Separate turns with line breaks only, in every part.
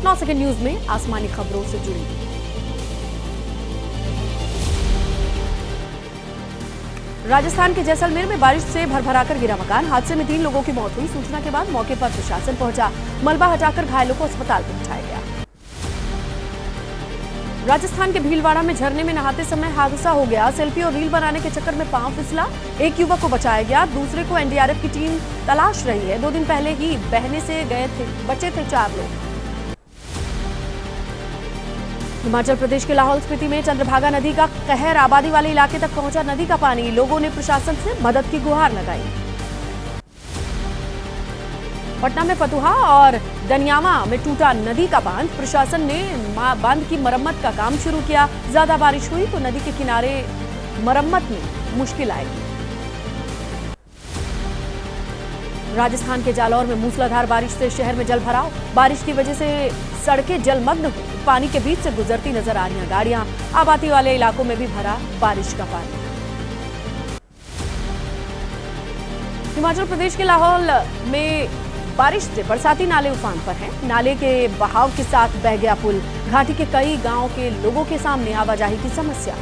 9 second news में आसमानी खबरों से जुड़ी। राजस्थान के जैसलमेर में बारिश से भरभराकर गिरा मकान, हादसे में 3 लोगों की मौत हुई। सूचना के बाद मौके पर प्रशासन पहुंचा, मलबा हटाकर घायलों को अस्पताल पहुंचाया गया। राजस्थान के भीलवाड़ा में झरने में नहाते समय हादसा हो गया। सेल्फी और रील बनाने के चक्कर में पांव फिसला, एक युवक को बचाया गया, दूसरे को एनडीआरएफ की टीम तलाश रही है। 2 दिन पहले ही बहने से बचे थे 4 लोग। हिमाचल प्रदेश के लाहौल स्पीति में चंद्रभागा नदी का कहर, आबादी वाले इलाके तक पहुंचा नदी का पानी, लोगों ने प्रशासन से मदद की गुहार लगाई। पटना में फतुहा और दनियामा में टूटा नदी का बांध, प्रशासन ने बांध की मरम्मत का काम शुरू किया। ज्यादा बारिश हुई तो नदी के किनारे मरम्मत में मुश्किल आएगी। राजस्थान के जालौर में मूसलाधार बारिश से शहर में जल भराव, बारिश की वजह से सड़कें जलमग्न हुई, पानी के बीच से गुजरती नजर आ रही गाड़ियां, आबादी वाले इलाकों में भी भरा बारिश का पानी। हिमाचल प्रदेश के लाहौल में बारिश से बरसाती नाले उफान पर हैं। नाले के बहाव के साथ बह गया पुल, घाटी के कई गांवों के लोगों के सामने आवाजाही की समस्या।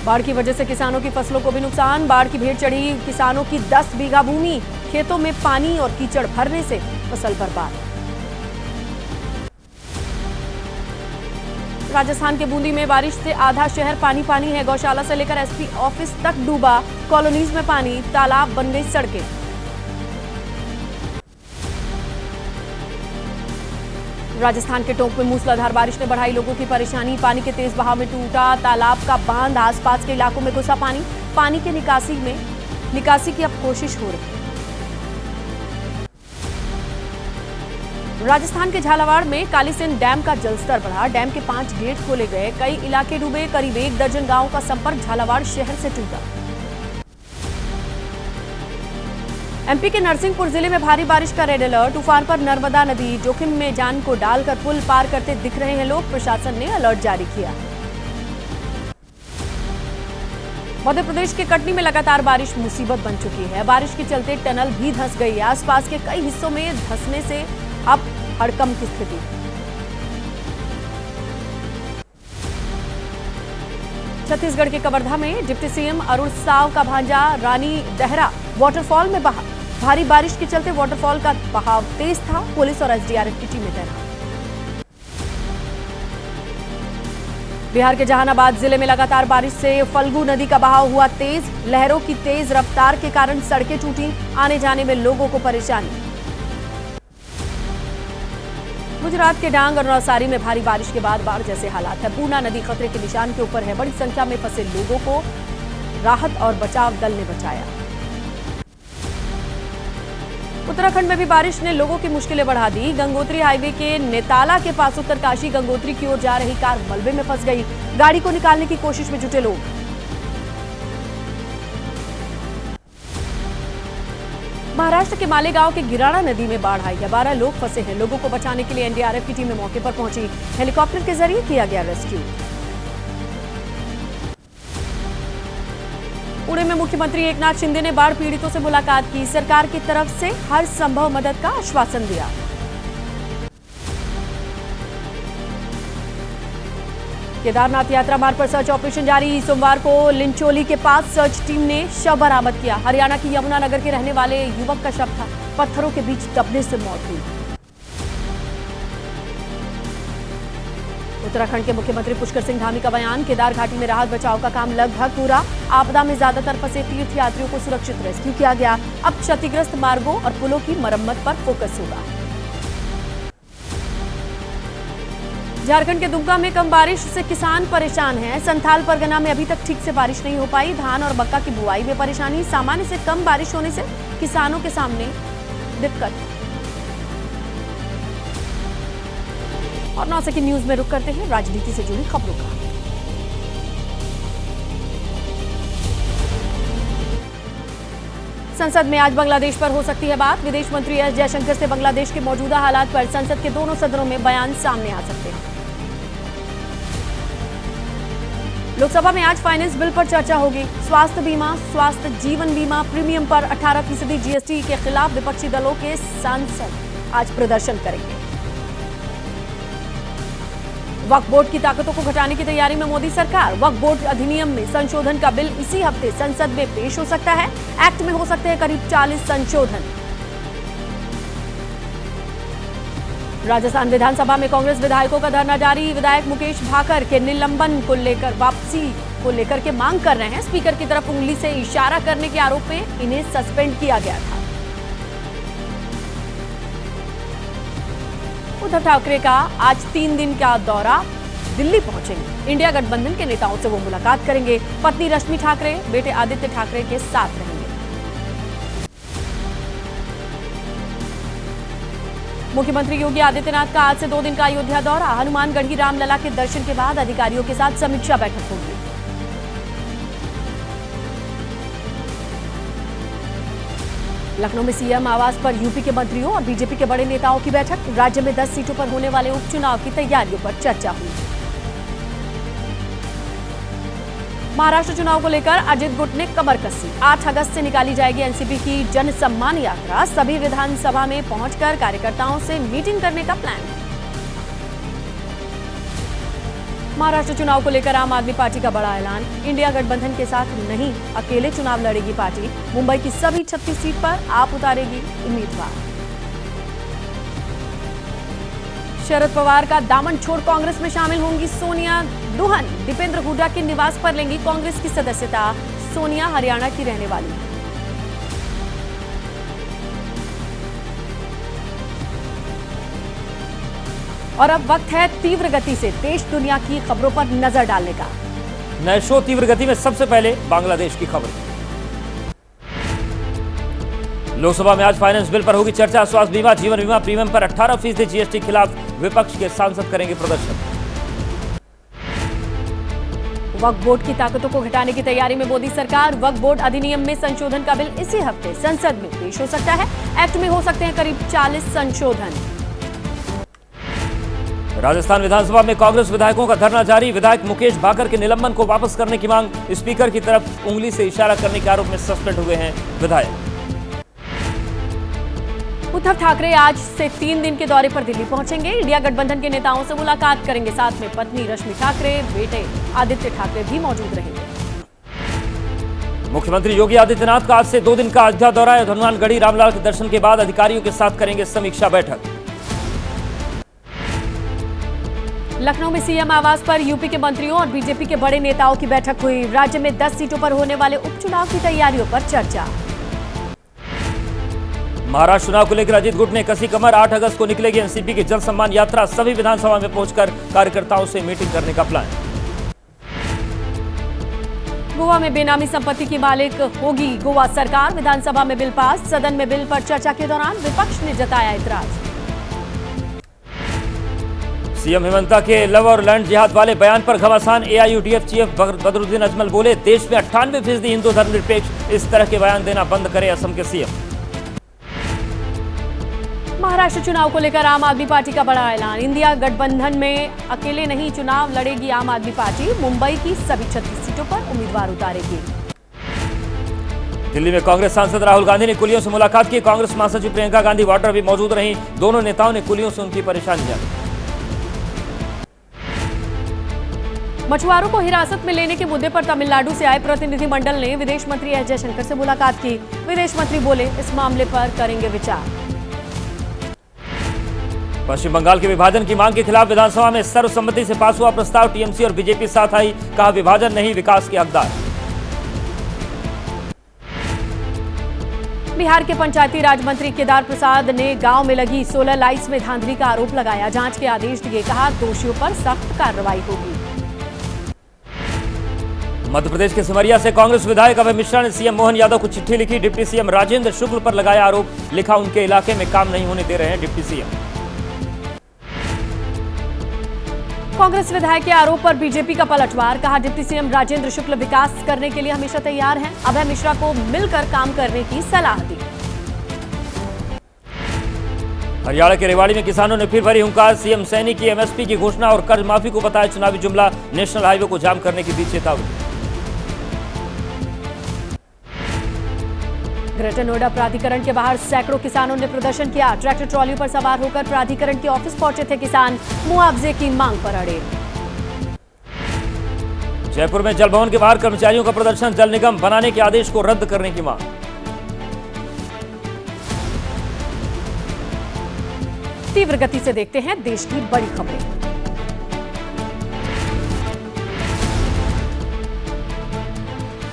बाढ़ की वजह से किसानों की फसलों को भी नुकसान, बाढ़ की भेंट चढ़ी किसानों की 10 बीघा भूमि, खेतों में पानी और कीचड़ भरने से फसल बर्बाद। राजस्थान के बूंदी में बारिश से आधा शहर पानी पानी है। गौशाला से लेकर एसपी ऑफिस तक डूबा, कॉलोनीज में पानी, तालाब बन गई सड़कें। राजस्थान के टोंक में मूसलाधार बारिश ने बढ़ाई लोगों की परेशानी, पानी के तेज बहाव में टूटा तालाब का बांध, आसपास के इलाकों में घुसा पानी के निकासी की अब कोशिश हो रही है। राजस्थान के झालावाड़ में कालीसिंध डैम का जलस्तर बढ़ा, डैम के 5 गेट खोले गए, कई इलाके डूबे, करीब 1 दर्जन गांवों का संपर्क झालावाड़ शहर से टूटा। एमपी के नरसिंहपुर जिले में भारी बारिश का रेड अलर्ट, उफान पर नर्मदा नदी, जोखिम में जान को डालकर पुल पार करते दिख रहे हैं लोग, प्रशासन ने अलर्ट जारी किया। मध्य प्रदेश के कटनी में लगातार बारिश मुसीबत बन चुकी है, बारिश के चलते टनल भी धंस गई है, आसपास के कई हिस्सों में धंसने से अब हड़कंप की स्थिति। छत्तीसगढ़ के कवर्धा में डिप्टी सीएम अरुण साव का भांजा रानी दहरा वाटरफॉल में बहा, भारी बारिश के चलते वाटरफॉल का बहाव तेज था, पुलिस और एसडीआरएफ की टीमें तैनात। बिहार के जहानाबाद जिले में लगातार बारिश से फल्गु नदी का बहाव हुआ तेज, लहरों की तेज रफ्तार के कारण सड़कें टूटी, आने जाने में लोगों को परेशानी। गुजरात के डांग और नवसारी में भारी बारिश के बाद बाढ़ जैसे हालात है, पूर्णा नदी खतरे के निशान के ऊपर है, बड़ी संख्या में फंसे लोगों को राहत और बचाव दल ने बचाया। उत्तराखंड में भी बारिश ने लोगों की मुश्किलें बढ़ा दी, गंगोत्री हाईवे के नेताला के पास उत्तरकाशी गंगोत्री की ओर जा रही कार मलबे में फंस गई, गाड़ी को निकालने की कोशिश में जुटे लोग। महाराष्ट्र के मालेगांव के गिराणा नदी में बाढ़ आई है, 12 लोग फंसे हैं, लोगों को बचाने के लिए एनडीआरएफ की टीमें मौके पर पहुंची, हेलीकॉप्टर के जरिए किया गया रेस्क्यू। पुणे में मुख्यमंत्री एकनाथ शिंदे ने बाढ़ पीड़ितों से मुलाकात की, सरकार की तरफ से हर संभव मदद का आश्वासन दिया। केदारनाथ यात्रा मार्ग पर सर्च ऑपरेशन जारी, सोमवार को लिंचोली के पास सर्च टीम ने शव बरामद किया, हरियाणा की यमुनानगर के रहने वाले युवक का शव था, पत्थरों के बीच दबने से मौत हुई। उत्तराखंड के मुख्यमंत्री पुष्कर सिंह धामी का बयान, केदार घाटी में राहत बचाव का काम लगभग पूरा, आपदा में ज्यादातर फंसे तीर्थयात्रियों को सुरक्षित रेस्क्यू किया गया, अब क्षतिग्रस्त मार्गों और पुलों की मरम्मत पर फोकस होगा। झारखंड के दुमका में कम बारिश से किसान परेशान हैं, संथाल परगना में अभी तक ठीक से बारिश नहीं हो पाई, धान और मक्का की बुआई में परेशानी, सामान्य से कम बारिश होने से किसानों के सामने दिक्कत। और 9 सेकंड न्यूज में रुक करते हैं राजनीति से जुड़ी खबरों का। संसद में आज बांग्लादेश पर हो सकती है बात, विदेश मंत्री एस जयशंकर से बांग्लादेश के मौजूदा हालात पर संसद के दोनों सदनों में बयान सामने आ सकते हैं। लोकसभा में आज फाइनेंस बिल पर चर्चा होगी। स्वास्थ्य बीमा, स्वास्थ्य जीवन बीमा प्रीमियम पर 18% जीएसटी के खिलाफ विपक्षी दलों के सांसद आज प्रदर्शन करेंगे। वक्फ बोर्ड की ताकतों को घटाने की तैयारी में मोदी सरकार। वक्फ बोर्ड अधिनियम में संशोधन का बिल इसी हफ्ते संसद में पेश हो सकता है। एक्ट में हो सकते हैं करीब 40 संशोधन। राजस्थान विधानसभा में कांग्रेस विधायकों का धरना जारी। विधायक मुकेश भाकर के निलंबन को लेकर वापसी को लेकर के मांग कर रहे हैं। स्पीकर की तरफ उंगली से इशारा करने के आरोप में इन्हें सस्पेंड किया गया था। उद्धव ठाकरे का आज 3 दिन का दौरा, दिल्ली पहुंचेंगे। इंडिया गठबंधन के नेताओं से वो मुलाकात करेंगे। पत्नी रश्मि ठाकरे, बेटे आदित्य ठाकरे के साथ रहेंगे। मुख्यमंत्री योगी आदित्यनाथ का आज से 2 दिन का अयोध्या दौरा। हनुमानगढ़ी रामलला के दर्शन के बाद अधिकारियों के साथ समीक्षा बैठक होगी। लखनऊ में सीएम आवास पर यूपी के मंत्रियों और बीजेपी के बड़े नेताओं की बैठक। राज्य में 10 सीटों पर होने वाले उपचुनाव की तैयारियों पर चर्चा हुई। महाराष्ट्र चुनाव को लेकर अजित गुट ने कमर कसी। 8 अगस्त से निकाली जाएगी एनसीपी की जन सम्मान यात्रा। सभी विधानसभा में पहुंचकर कार्यकर्ताओं से मीटिंग करने का प्लान है। महाराष्ट्र चुनाव को लेकर आम आदमी पार्टी का बड़ा ऐलान। इंडिया गठबंधन के साथ नहीं, अकेले चुनाव लड़ेगी पार्टी। मुंबई की सभी 36 सीट पर आप उतारेगी उम्मीदवार। शरद पवार का दामन छोड़ कांग्रेस में शामिल होंगी सोनिया। दुल्हन दीपेंद्र हुड्डा के निवास पर लेंगी कांग्रेस की सदस्यता। सोनिया हरियाणा की रहने वाली है। और अब वक्त है तीव्र गति से देश दुनिया की खबरों पर नजर डालने का।
नए शो तीव्र गति में सबसे पहले बांग्लादेश की खबर। लोकसभा में आज फाइनेंस बिल पर होगी चर्चा। स्वास्थ्य बीमा, जीवन बीमा प्रीमियम पर 18% जीएसटी के खिलाफ विपक्ष के सांसद करेंगे प्रदर्शन।
वक्फ बोर्ड की ताकतों को घटाने की तैयारी में मोदी सरकार। वक्फ बोर्ड अधिनियम में संशोधन का बिल इसी हफ्ते संसद में पेश हो सकता है। एक्ट में हो सकते हैं करीब 40 संशोधन।
राजस्थान विधानसभा में कांग्रेस विधायकों का धरना जारी। विधायक मुकेश भाकर के निलंबन को वापस करने की मांग। स्पीकर की तरफ उंगली से इशारा करने के आरोप में सस्पेंड हुए हैं विधायक।
उद्धव ठाकरे आज से 3 दिन के दौरे पर दिल्ली पहुंचेंगे। इंडिया गठबंधन के नेताओं से मुलाकात करेंगे। साथ में पत्नी रश्मि ठाकरे, बेटे आदित्य ठाकरे भी मौजूद रहेंगे।
मुख्यमंत्री योगी आदित्यनाथ का आज से 2 दिन का अयोध्या दौरा है। हनुमानगढ़ी रामलाल के दर्शन के बाद अधिकारियों के साथ करेंगे समीक्षा बैठक।
लखनऊ में सीएम आवास पर यूपी के मंत्रियों और बीजेपी के बड़े नेताओं की बैठक हुई। राज्य में 10 सीटों पर होने वाले उपचुनाव की तैयारियों पर चर्चा।
महाराष्ट्र चुनाव को लेकर अजित गुट ने कसी कमर। 8 अगस्त को निकलेगी एनसीपी की जन सम्मान यात्रा। सभी विधानसभा में पहुंचकर कार्यकर्ताओं से मीटिंग करने का प्लान।
गोवा में बेनामी संपत्ति की मालिक होगी गोवा सरकार। विधानसभा में बिल पास। सदन में बिल पर चर्चा के दौरान विपक्ष ने जताया ऐतराज।
सीएम हेमंता के लव और लैंड जिहाद वाले बयान पर घमासान। एआईयूडीएफ चीफ बदरुद्दीन अजमल बोले, देश में 98% हिंदू धर्मनिरपेक्ष। इस तरह के बयान देना बंद करे असम के सीएम।
महाराष्ट्र चुनाव को लेकर आम आदमी पार्टी का बड़ा ऐलान। इंडिया गठबंधन में अकेले नहीं, चुनाव लड़ेगी आम आदमी पार्टी। मुंबई की सभी 36 सीटों पर उम्मीदवार उतारेगी।
दिल्ली में कांग्रेस सांसद राहुल गांधी ने कुलियों से मुलाकात की। कांग्रेस महासचिव प्रियंका गांधी वाड्रा भी मौजूद रहीं। दोनों नेताओं ने कुलियों से उनकी परेशानी जानी।
मछुआरों को हिरासत में लेने के मुद्दे पर तमिलनाडु से आए प्रतिनिधिमंडल ने विदेश मंत्री एस जयशंकर से मुलाकात की। विदेश मंत्री बोले, इस मामले पर करेंगे विचार।
पश्चिम बंगाल के विभाजन की मांग के खिलाफ विधानसभा में सर्वसम्मति से पास हुआ प्रस्ताव। टीएमसी और बीजेपी साथ आई। कहा, विभाजन नहीं, विकास के हकदार।
बिहार के पंचायती राज मंत्री केदार प्रसाद ने गांव में लगी सोलर लाइट्स में धांधली का आरोप लगाया। जांच के आदेश दिए। कहा, दोषियों पर सख्त कार्रवाई होगी।
मध्य प्रदेश के सिमरिया से कांग्रेस विधायक अभय मिश्रा ने सीएम मोहन यादव को चिट्ठी लिखी। डिप्टी सीएम राजेंद्र शुक्ल पर लगाया आरोप। लिखा, उनके इलाके में काम नहीं होने दे रहे हैं डिप्टी सीएम।
कांग्रेस विधायक के आरोप पर बीजेपी का पलटवार। कहा, डिप्टी सीएम राजेंद्र शुक्ल विकास करने के लिए हमेशा तैयार हैं। अभय मिश्रा को मिलकर काम करने की सलाह दी।
हरियाणा के रेवाड़ी में किसानों ने फिर भरी हुंकार। सीएम सैनी की एमएसपी की घोषणा और कर्ज माफी को बताया चुनावी जुमला। नेशनल हाईवे को जाम करने की दी चेतावनी।
ग्रेटर नोएडा प्राधिकरण के बाहर सैकड़ों किसानों ने प्रदर्शन किया। ट्रैक्टर ट्रॉली पर सवार होकर प्राधिकरण के ऑफिस पहुंचे थे किसान। मुआवजे की मांग पर अड़े।
जयपुर में जल भवन के बाहर कर्मचारियों का प्रदर्शन। जल निगम बनाने के आदेश को रद्द करने की मांग।
तीव्र गति से देखते हैं देश की बड़ी खबरें।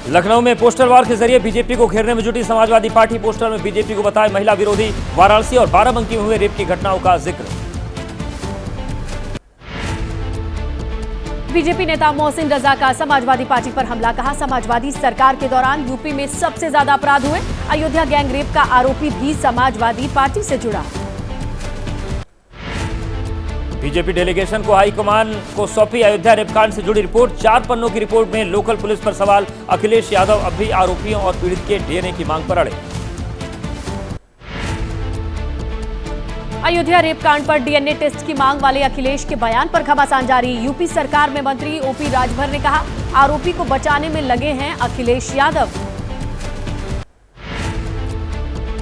लखनऊ में पोस्टर वार के जरिए बीजेपी को घेरने में जुटी समाजवादी पार्टी। पोस्टर में बीजेपी को बताए महिला विरोधी। वाराणसी और बाराबंकी में हुए रेप की घटनाओं का जिक्र।
बीजेपी नेता मोहसिन रजा का समाजवादी पार्टी पर हमला। कहा, समाजवादी सरकार के दौरान यूपी में सबसे ज्यादा अपराध हुए। अयोध्या गैंगरेप का आरोपी भी समाजवादी पार्टी से जुड़ा।
बीजेपी डेलीगेशन को हाईकमान को सौंपी अयोध्या रेपकांड से जुड़ी रिपोर्ट। 4 पन्नों की रिपोर्ट में लोकल पुलिस पर सवाल। अखिलेश यादव अब भी आरोपियों और पीड़ित के डीएनए की मांग पर अड़े।
अयोध्या रेपकांड पर डीएनए टेस्ट की मांग वाले अखिलेश के बयान पर घमासान जारी। यूपी सरकार में मंत्री ओपी राजभर ने कहा, आरोपी को बचाने में लगे हैं अखिलेश यादव।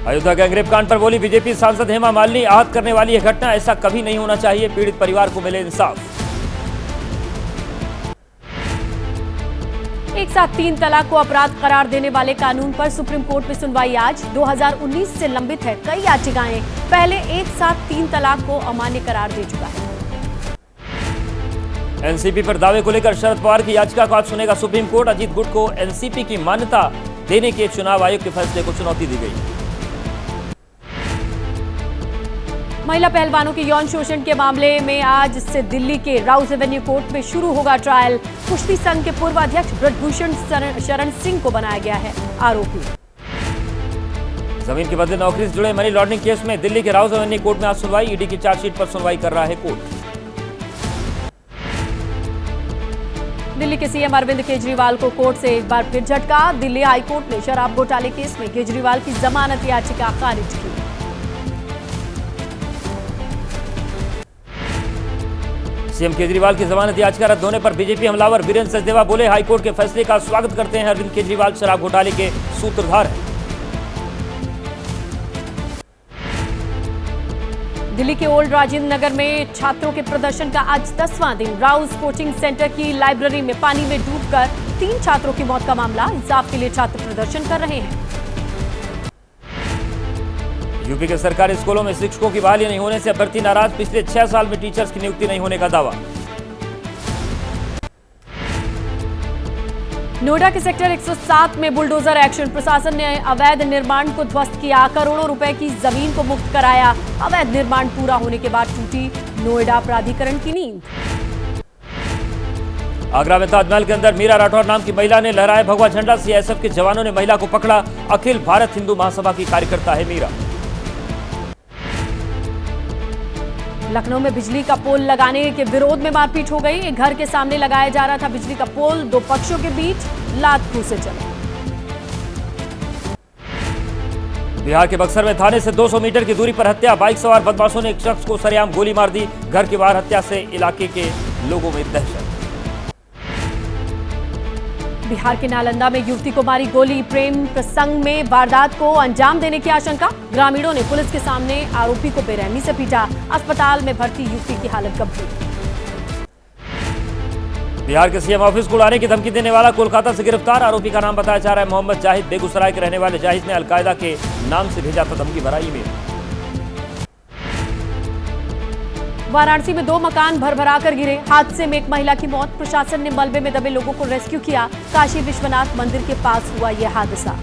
अयोध्या गैंगरेप कांड पर बोली बीजेपी सांसद हेमा मालिनी, आहत करने वाली यह घटना, ऐसा कभी नहीं होना चाहिए। पीड़ित परिवार को मिले इंसाफ।
एक साथ 3 तलाक को अपराध करार देने वाले कानून पर सुप्रीम कोर्ट में सुनवाई आज। 2019 से लंबित है कई याचिकाएं। पहले एक साथ 3 तलाक को अमान्य करार दे चुका है।
एनसीपी पर दावे को लेकर शरद पवार की याचिका को आज सुनेगा सुप्रीम कोर्ट। अजीत गुट को एनसीपी की मान्यता देने के चुनाव आयोग के फैसले को चुनौती दी गई।
महिला पहलवानों के यौन शोषण के मामले में आज से दिल्ली के राउज एवेन्यू कोर्ट में शुरू होगा ट्रायल। कुश्ती संघ के पूर्व अध्यक्ष ब्रजभूषण शरण सिंह को बनाया गया है आरोपी।
जमीन के बदले नौकरी से जुड़े मनी लॉन्ड्रिंग केस में दिल्ली के राउज एवेन्यू कोर्ट में आज सुनवाई। ईडी की चार्जशीट पर सुनवाई कर रहा है कोर्ट। दिल्ली के सीएम अरविंद केजरीवाल को कोर्ट से एक बार फिर झटका। दिल्ली हाईकोर्ट ने शराब घोटाले केस में केजरीवाल की जमानत याचिका खारिज की। सीएम केजरीवाल की जमानत याचिका रद्द होने पर बीजेपी हमलावर वीरेंद्र सचदेवा बोले, हाईकोर्ट के फैसले का स्वागत करते हैं। अरविंद केजरीवाल शराब घोटाले के सूत्रधार हैं।
दिल्ली के ओल्ड राजेंद्र नगर में छात्रों के प्रदर्शन का आज 10वां दिन। राउज कोचिंग सेंटर की लाइब्रेरी में पानी में डूबकर 3 छात्रों की मौत का मामला। इंसाफ के लिए छात्र प्रदर्शन कर रहे हैं।
यूपी के सरकारी स्कूलों में शिक्षकों की बहाली नहीं होने से अभ्यर्थी नाराज। पिछले 6 साल में टीचर्स की नियुक्ति नहीं होने का दावा।
नोएडा के सेक्टर 107 में बुलडोजर एक्शन। प्रशासन ने अवैध निर्माण को ध्वस्त किया। करोड़ों रुपए की जमीन को मुक्त कराया। अवैध निर्माण पूरा होने के बाद टूटी नोएडा प्राधिकरण की नींद।
आगरा में ताजमहल के अंदर मीरा राठौर नाम की महिला ने लहराया भगवा झंडा। सीआईएसएफ के जवानों ने महिला को पकड़ा। अखिल भारत हिंदू महासभा की कार्यकर्ता है मीरा।
लखनऊ में बिजली का पोल लगाने के विरोध में मारपीट हो गई। एक घर के सामने लगाया जा रहा था बिजली का पोल। 2 पक्षों के बीच लात घूंसे चले।
बिहार के बक्सर में थाने से 200 मीटर की दूरी पर हत्या। बाइक सवार बदमाशों ने एक शख्स को सरेआम गोली मार दी। घर के बाहर हत्या से इलाके के लोगों में दहशत।
बिहार के नालंदा में युवती को मारी गोली। प्रेम प्रसंग में वारदात को अंजाम देने की आशंका। ग्रामीणों ने पुलिस के सामने आरोपी को बेरहमी से पीटा। अस्पताल में भर्ती युवती की हालत गंभीर।
बिहार के सीएम ऑफिस को उड़ाने की धमकी देने वाला कोलकाता से गिरफ्तार। आरोपी का नाम बताया जा रहा है मोहम्मद जाहिद। बेगूसराय के रहने वाले जाहिद ने अलकायदा के नाम से भेजा था धमकी भरा ईमेल। वाराणसी में 2 मकान भरभरा कर गिरे। हादसे में एक महिला की मौत। प्रशासन ने मलबे में दबे लोगों को रेस्क्यू किया। काशी विश्वनाथ मंदिर के पास हुआ यह हादसा।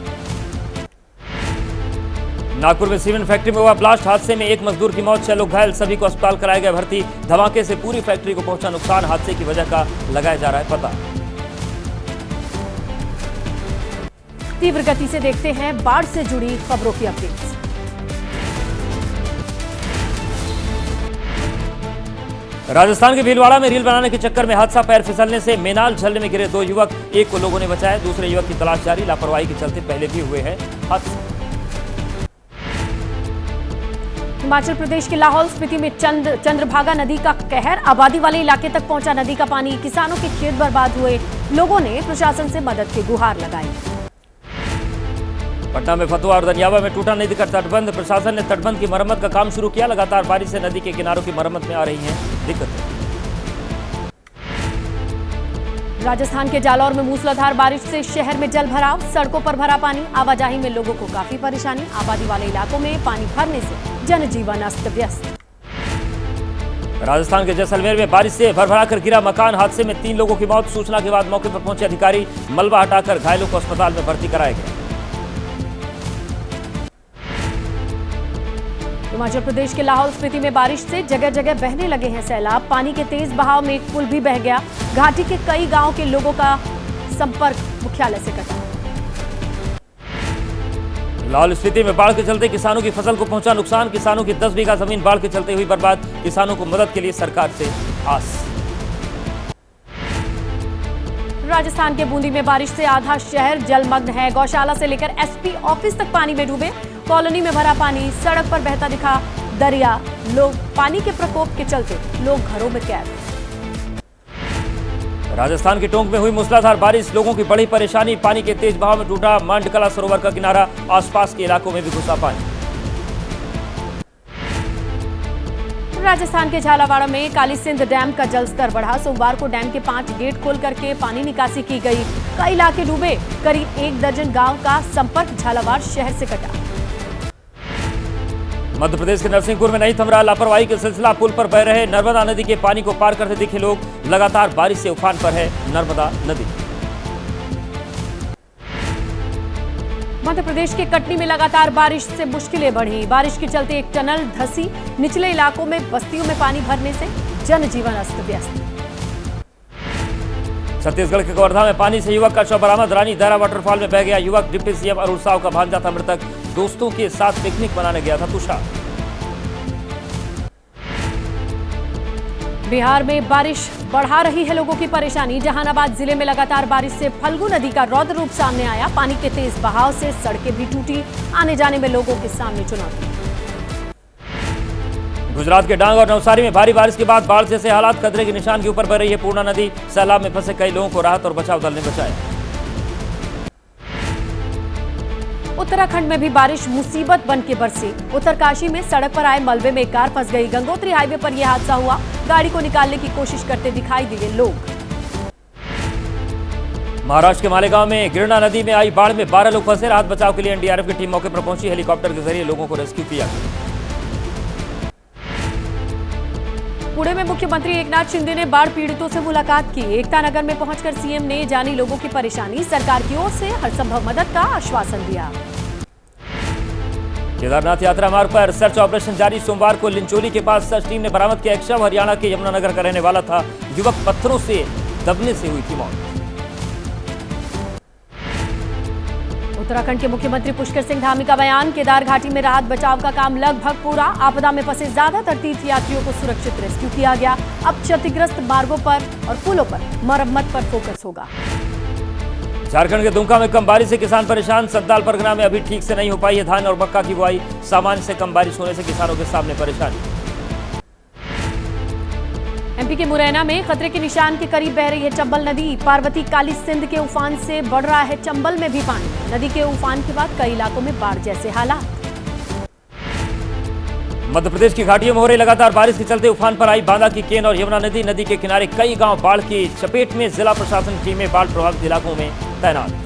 नागपुर में सीमेंट फैक्ट्री में हुआ ब्लास्ट। हादसे में 1 मजदूर की मौत, 6 लोग घायल। सभी को अस्पताल कराया गया भर्ती। धमाके से पूरी फैक्ट्री को पहुंचा नुकसान। हादसे की वजह का लगाया जा रहा है पता। तीव्र गति से देखते हैं बाढ़ से जुड़ी खबरों की अपडेट्स। राजस्थान के भीलवाड़ा में रील बनाने के चक्कर में हादसा। पैर फिसलने से मेनाल झरने में गिरे 2 युवक। एक को लोगों ने बचाया। दूसरे युवक की तलाश जारी। लापरवाही के चलते पहले भी हुए हैं हादसे।
हिमाचल प्रदेश के लाहौल स्पीति में चंद्रभागा नदी का कहर, आबादी वाले इलाके तक पहुंचा नदी का पानी, किसानों के खेत बर्बाद हुए, लोगों ने प्रशासन से मदद की गुहार लगाई।
पटना में फतुहा और दनियावा में टूटा नदी का तटबंध, प्रशासन ने तटबंध की मरम्मत का काम शुरू किया। लगातार बारिश से नदी के किनारों की मरम्मत में आ रही हैं दिक्कतें।
राजस्थान के जालौर में मूसलाधार बारिश से शहर में जल भराव, सड़कों पर भरा पानी, आवाजाही में लोगों को काफी परेशानी, आबादी वाले इलाकों में पानी भरने से जनजीवन अस्त व्यस्त।
राजस्थान के जैसलमेर में बारिश से भरभराकर गिरा मकान, हादसे में 3 लोगों की मौत। सूचना के बाद मौके पर पहुंचे अधिकारी मलबा हटाकर घायलों को अस्पताल में भर्ती कराया गया।
हिमाचल प्रदेश के लाहौल स्पीति में बारिश से जगह जगह बहने लगे हैं सैलाब, पानी के तेज बहाव में एक पुल भी बह गया। घाटी के कई गांवों के लोगों का संपर्क मुख्यालय से कटा।
लाहौल स्पीति में बाढ़ के चलते किसानों की फसल को पहुंचा नुकसान, किसानों की 10 बीघा जमीन बाढ़ के चलते हुई बर्बाद, किसानों को मदद के लिए सरकार से आस।
राजस्थान के बूंदी में बारिश से आधा शहर जलमग्न है, गौशाला से लेकर एसपी ऑफिस तक पानी में डूबे, कॉलोनी में भरा पानी, सड़क पर बहता दिखा दरिया, लोग पानी के प्रकोप के चलते लोग घरों में कैद।
राजस्थान के टोंक में हुई मूसलाधार बारिश, लोगों की बड़ी परेशानी, पानी के तेज बहाव में टूटा मांडकला सरोवर का किनारा, आसपास के इलाकों में भी घुसा पानी।
राजस्थान के झालावाड़ में काली सिंध डैम का जलस्तर बढ़ा, सोमवार को डैम के 5 गेट खोल करके पानी निकासी की गई, कई इलाके डूबे, करीब 1 दर्जन गांव का संपर्क झालावाड़ शहर से कटा।
मध्य प्रदेश के नरसिंहपुर में नहीं थम रहा लापरवाही का सिलसिला, पुल पर बह रहे नर्मदा नदी के पानी को पार करते दिखे लोग, लगातार बारिश से उफान पर है नर्मदा नदी। मध्य प्रदेश के कटनी में लगातार बारिश से मुश्किलें बढ़ी, बारिश के चलते एक टनल धंसी, निचले इलाकों में बस्तियों में पानी भरने से जनजीवन अस्त व्यस्त। छत्तीसगढ़ के कवर्धा में पानी से युवक का शव बरामद, रानी दारा वाटरफॉल में बह गया युवक, डिप्टी सीएम अरुण साव का भांजा था मृतक, दोस्तों के साथ पिकनिक मनाने गया था तुषार।
बिहार में बारिश बढ़ा रही है लोगों की परेशानी, जहानाबाद जिले में लगातार बारिश से फल्गु नदी का रौद्र रूप सामने आया, पानी के तेज बहाव से सड़कें भी टूटी, आने जाने में लोगों के सामने चुनौती।
गुजरात के डांग और नवसारी में भारी बारिश के बाद बाढ़ जैसे हालात, खतरे के निशान के ऊपर बह रही है पूर्णा नदी, सैलाब में फंसे कई लोगों को राहत और बचाव दल ने बचाया। उत्तराखंड में भी बारिश मुसीबत बन के बरसी, उत्तरकाशी में सड़क पर आए मलबे में एक कार फंस गई, गंगोत्री हाईवे पर यह हादसा हुआ, गाड़ी को निकालने की कोशिश करते दिखाई दिए लोग। महाराष्ट्र के मालेगांव में गिरना नदी में आई बाढ़ में 12 लोग फंसे, राहत बचाव के लिए एनडीआरएफ की टीम मौके पर पहुंची, हेलीकॉप्टर के जरिए लोगों को रेस्क्यू किया। पुणे में मुख्यमंत्री एकनाथ शिंदे ने बाढ़ पीड़ितों से मुलाकात की, एकता नगर में पहुंचकर सीएम ने जानी लोगों की परेशानी, सरकार की ओर से हर संभव मदद का आश्वासन दिया। केदारनाथ यात्रा मार्ग पर सर्च ऑपरेशन जारी, सोमवार को लिंचोली के पास सर्च टीम ने बरामद किया एक शव, हरियाणा के यमुनानगर का रहने वाला था, युवक पत्थरों से दबने से हुई थी मौत। उत्तराखंड के मुख्यमंत्री पुष्कर सिंह धामी का बयान, केदार घाटी में राहत बचाव का काम लगभग पूरा, आपदा में फंसे ज्यादातर तीर्थ यात्रियों को सुरक्षित रेस्क्यू किया गया, अब क्षतिग्रस्त मार्गों पर और पुलों पर मरम्मत पर फोकस होगा। झारखंड के दुमका में कम बारिश से किसान परेशान, संथाल परगना में अभी ठीक से नहीं हो पाई है धान और मक्का की बुआई, सामान्य से कम बारिश होने से किसानों के सामने परेशानी। एमपी के मुरैना में खतरे के निशान के करीब बह रही है चंबल नदी, पार्वती काली सिंध के उफान से बढ़ रहा है चंबल में भी पानी, नदी के उफान के बाद कई इलाकों में बाढ़ जैसे हालात। मध्य प्रदेश की घाटियों में हो रही लगातार बारिश के चलते उफान पर आई बांदा की केन और यमुना नदी, नदी के किनारे कई गांव बाढ़ की चपेट में, जिला प्रशासन टीमें बाढ़ प्रभावित इलाकों में तैनात।